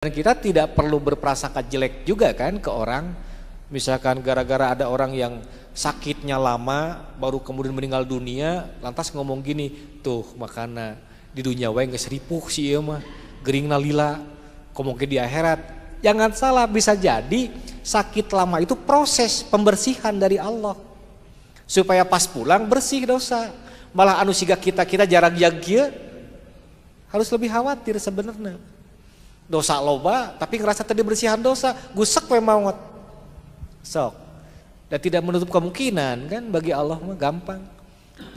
Dan kita tidak perlu berprasangka jelek juga kan ke orang. Misalkan gara-gara ada orang yang sakitnya lama baru kemudian meninggal dunia, lantas ngomong gini, tuh makana di dunia wae geus ripuh si ieu mah, geuringna lila, komongke di akhirat. Jangan salah, bisa jadi sakit lama itu proses pembersihan dari Allah. Supaya pas pulang bersih dosa. Malah anu siga kita jarang yang kieu harus lebih khawatir sebenarnya. Dosa loba tapi ngerasa tadi bersihan dosa, gusek we maut. Sok. Dan tidak menutup kemungkinan kan bagi Allah mah gampang.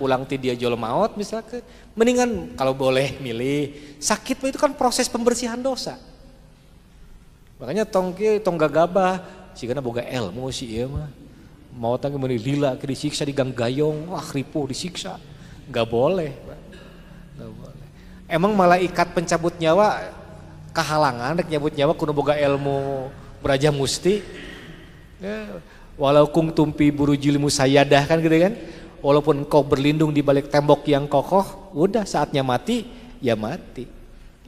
Pulang ti dia jol maut misalkan, mendingan kalau boleh milih, sakit itu kan proses pembersihan dosa. Makanya tong gagabah, sigana boga ilmu si ieu mah. Maut teh geus lila ke disiksa di gang gayong, wah ripuh disiksa. Enggak boleh, Pak. Enggak boleh. Emang malaikat pencabut nyawa kahalangan rek nyabut nyawa kudu boga ilmu beraja musti ya, walau kung tumpi burujil musayyadah kan gitu kan, walaupun engkau berlindung di balik tembok yang kokoh, udah saatnya mati ya mati.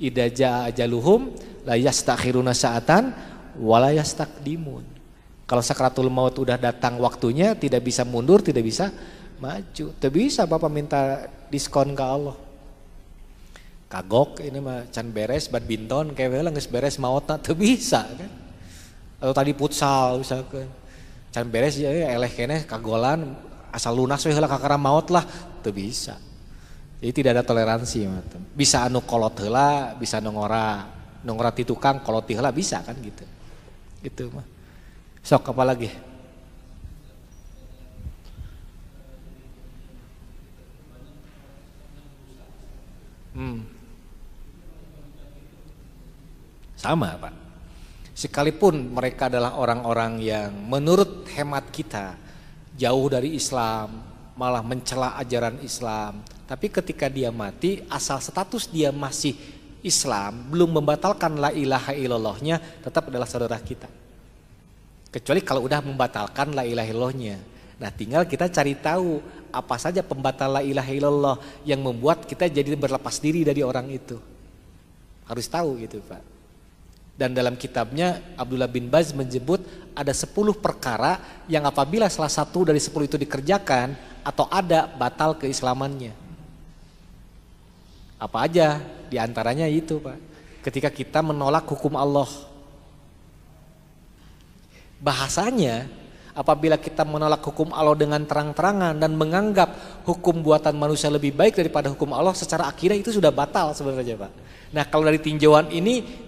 Idza jaa ajaluhum la yastakhiruna sa'atan wa la yastaqdimun. Kalau sakratul maut udah datang waktunya, tidak bisa mundur, tidak bisa maju. Tidak bisa Bapak minta diskon ke Allah. Kagok ini mah can beres badminton kayak lah geus beres maotna teu bisa kan. Atau tadi futsal misalkan. Can beres ya eleh keneh kagolan asal lunas we heula kakara maot lah teu bisa. Jadi tidak ada toleransi mah. Bisa anu kolot heula, bisa anu ngora ti tukang kolot heula bisa kan gitu. Gitu mah. Sok apa lagi? Sama Pak. Sekalipun mereka adalah orang-orang yang menurut hemat kita jauh dari Islam, malah mencela ajaran Islam. Tapi ketika dia mati, asal status dia masih Islam, belum membatalkan la ilaha illallahnya, tetap adalah saudara kita. Kecuali kalau udah membatalkan la ilaha illallahnya. Nah tinggal kita cari tahu apa saja pembatal la ilaha illallah yang membuat kita jadi berlepas diri dari orang itu. Harus tahu gitu Pak. Dan dalam kitabnya Abdullah bin Baz menyebut ada 10 perkara yang apabila salah satu dari 10 itu dikerjakan atau ada batal keislamannya. Apa aja? Di antaranya itu Pak. Ketika kita menolak hukum Allah. Bahasanya apabila kita menolak hukum Allah dengan terang-terangan dan menganggap hukum buatan manusia lebih baik daripada hukum Allah, secara akidah itu sudah batal sebenarnya Pak. Nah kalau dari tinjauan ini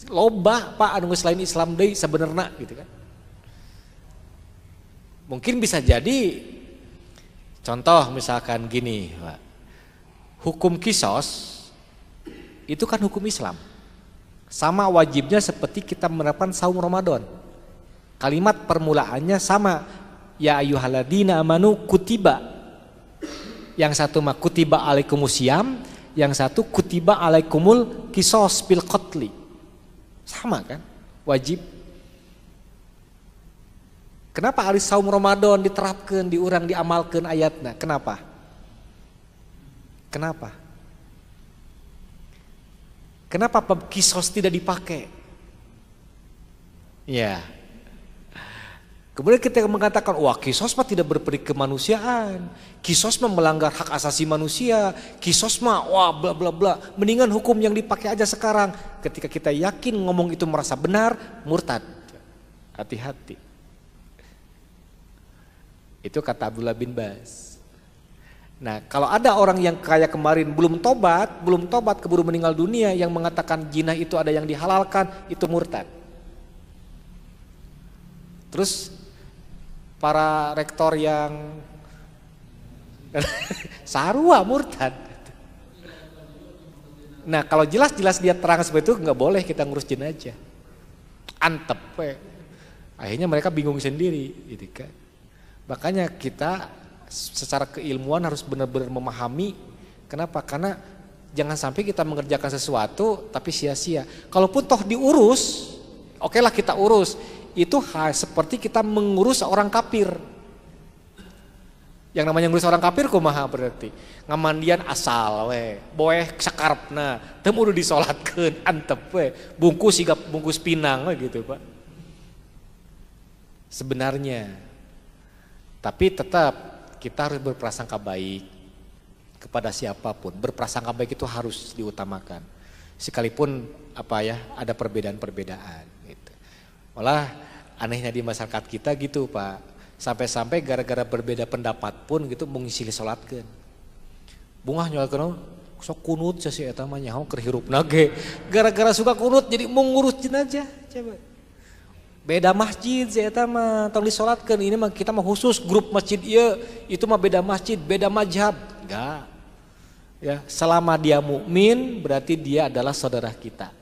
loba Pak anu selain Islam deui sebenarnya gitu kan. Mungkin bisa jadi contoh misalkan gini Pak. Hukum kisos itu kan hukum Islam. Sama wajibnya seperti kita menerapkan saum Ramadan. Kalimat permulaannya sama. Ya ayyuhalladzina amanu kutiba. Yang satu mah kutiba alaikumusiyam, yang satu kutiba alaikumul kisos bil qatli. Sama kan? Wajib. Kenapa hari saum Ramadan diterapkan, diurang, diamalkan ayatnya? Kenapa? Kenapa? Kenapa kisos tidak dipakai? Ya. Kemudian kita mengatakan, wah kisos mah tidak berperi kemanusiaan, kisos mah melanggar hak asasi manusia, kisos mah wah bla bla bla. Mendingan hukum yang dipakai aja sekarang. Ketika kita yakin ngomong itu merasa benar, murtad. Hati-hati. Itu kata Abdullah bin Baz. Nah kalau ada orang yang kayak kemarin belum tobat keburu meninggal dunia yang mengatakan jinah itu ada yang dihalalkan, itu murtad. Terus para rektor yang sarua murtad. Nah kalau jelas-jelas dia terang seperti itu nggak boleh kita ngurus jenazah. Antep, akhirnya mereka bingung sendiri, gitu kan. Makanya kita secara keilmuan harus benar-benar memahami. Kenapa? Karena jangan sampai kita mengerjakan sesuatu tapi sia-sia. Kalaupun toh diurus, oke lah kita urus. Itu seperti kita mengurus orang kafir. Yang namanya nulis orang kafir kumaha berarti? Ngamandian asal we, boeh sakarepna, teu udah disolatkeun, antep we, bungkus siga bungkus pinang we gitu, Pak. Sebenarnya. Tapi tetap kita harus berprasangka baik kepada siapapun. Berprasangka baik itu harus diutamakan. Sekalipun ada perbedaan-perbedaan gitu. Malah anehnya di masyarakat kita gitu, Pak. Sampai-sampai gara-gara berbeda pendapat pun gitu mengisi salatkeun. Bungah nyolkeun sok kunut si eta mah nyaho keur hirupna ge. Gara-gara suka kunut jadi mengurus jenazah coba. Beda masjid si eta mah tong disolatkeun, ini mah kita mah khusus grup masjid ieu, itu mah beda masjid, beda mazhab. Enggak. Ya, selama dia mukmin berarti dia adalah saudara kita.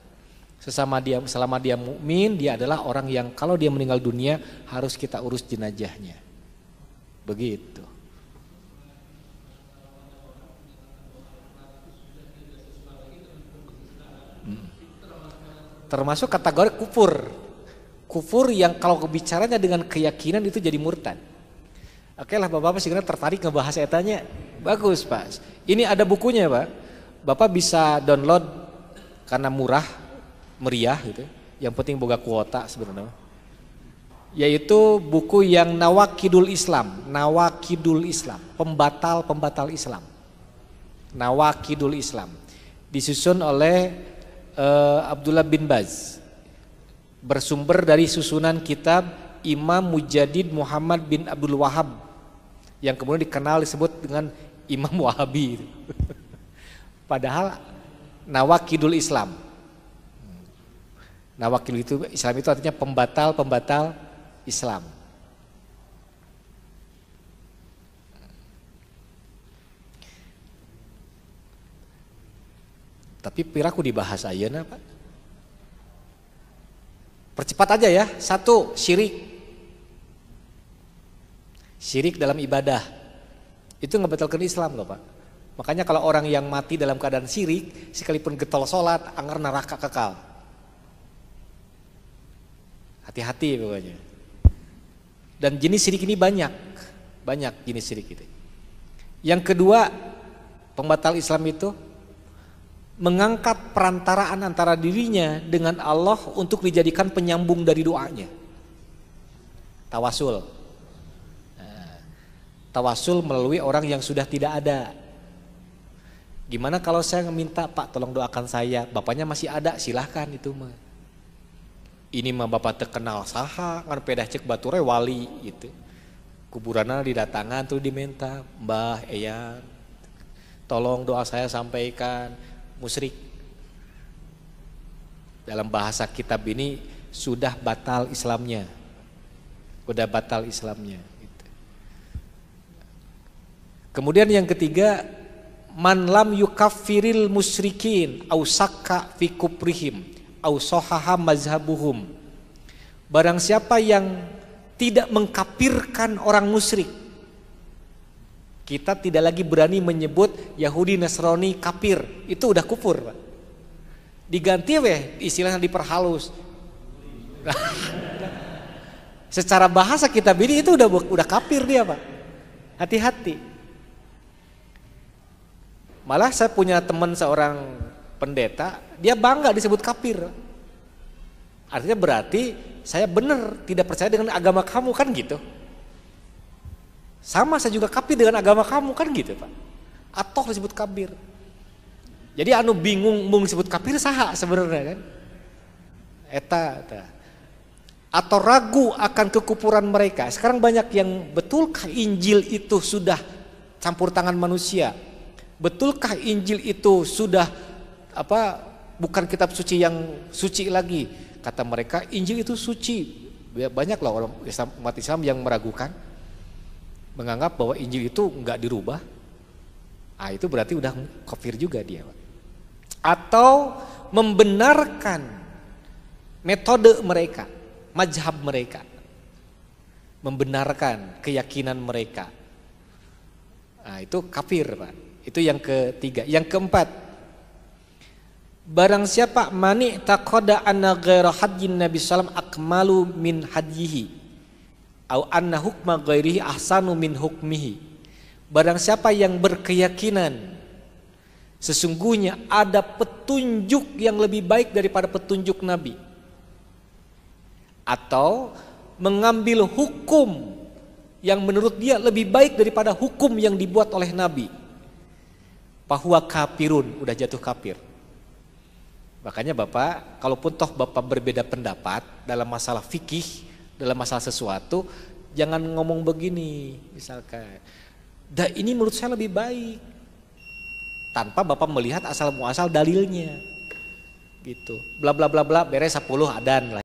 Selama dia mukmin, dia adalah orang yang kalau dia meninggal dunia harus kita urus jenazahnya. Begitu. Termasuk kategori kufur. Kufur yang kalau bicaranya dengan keyakinan itu jadi murtad. Oke lah Bapak segera tertarik ngebahas etanya. Bagus Pak. Ini ada bukunya Pak. Bapak bisa download karena murah, meriah gitu. Yang penting boga kuota sebenarnya. Yaitu buku yang Nawakidul Islam, pembatal Islam. Nawakidul Islam. Disusun oleh Abdullah bin Baz. Bersumber dari susunan kitab Imam Mujadid Muhammad bin Abdul Wahab yang kemudian disebut dengan Imam Wahabi. Padahal Nawakidul Islam. Nawakidul Islam itu artinya pembatal Islam. Tapi piraku dibahas ayeuna Pak. Percepat aja ya. 1, syirik. Syirik dalam ibadah. Itu ngebatalkan Islam loh Pak. Makanya kalau orang yang mati dalam keadaan syirik, sekalipun getol sholat, anggar neraka kekal. Hati-hati pokoknya. Dan jenis syirik ini banyak jenis syirik itu. Yang kedua, pembatal Islam itu mengangkat perantaraan antara dirinya dengan Allah untuk dijadikan penyambung dari doanya. Tawasul. Tawasul melalui orang yang sudah tidak ada. Gimana kalau saya minta Pak tolong doakan saya, bapaknya masih ada, silahkan itu mah. Ini mah bapak terkenal saha, kan pedah cek bature wali gitu. Kuburanna didatangan tuh diminta, Mbah Eyang, tolong doa saya sampaikan. Musyrik. Dalam bahasa kitab ini sudah batal Islamnya. Gitu. Kemudian yang ketiga, man lam yukaffiril musyrikin au sakka fi kuprihim au sahaha mazhabuhum. Barang siapa yang tidak mengkafirkan orang musyrik, kita tidak lagi berani menyebut Yahudi Nasrani kafir, itu udah kufur Pak. Diganti istilahnya diperhalus. Secara bahasa kitab ini itu udah kafir dia Pak. Hati-hati. Malah saya punya teman seorang pendeta, dia bangga disebut kafir. Artinya berarti saya benar tidak percaya dengan agama kamu kan gitu. Sama saya juga kafir dengan agama kamu kan gitu Pak. Atau disebut kafir. Jadi anu bingung mau disebut kafir saha sebenarnya kan. Eta. Atau ragu akan kekufuran mereka. Sekarang banyak yang betulkah Injil itu sudah campur tangan manusia? Betulkah Injil itu sudah bukan kitab suci yang suci lagi? Kata mereka Injil itu suci. Banyak lah orang umat Islam yang meragukan. Menganggap bahwa Injil itu enggak dirubah. Itu berarti udah kafir juga dia. Atau membenarkan metode mereka, mazhab mereka. Membenarkan keyakinan mereka. Itu kafir Pak. Itu yang ketiga. Yang keempat, barang siapa mani taqada anna ghaira hadyin Nabi sallam akmalu min hadyihi au anna hukma ghairihi ahsanu min hukmihi. Barang siapa yang berkeyakinan sesungguhnya ada petunjuk yang lebih baik daripada petunjuk Nabi, atau mengambil hukum yang menurut dia lebih baik daripada hukum yang dibuat oleh Nabi, bahwa kafirun, udah jatuh kafir. Makanya Bapak, kalaupun toh Bapak berbeda pendapat dalam masalah fikih, dalam masalah sesuatu, jangan ngomong begini misalkan, dah ini menurut saya lebih baik, tanpa Bapak melihat asal muasal dalilnya gitu. Bla bla bla bla, beres 10 adan lah.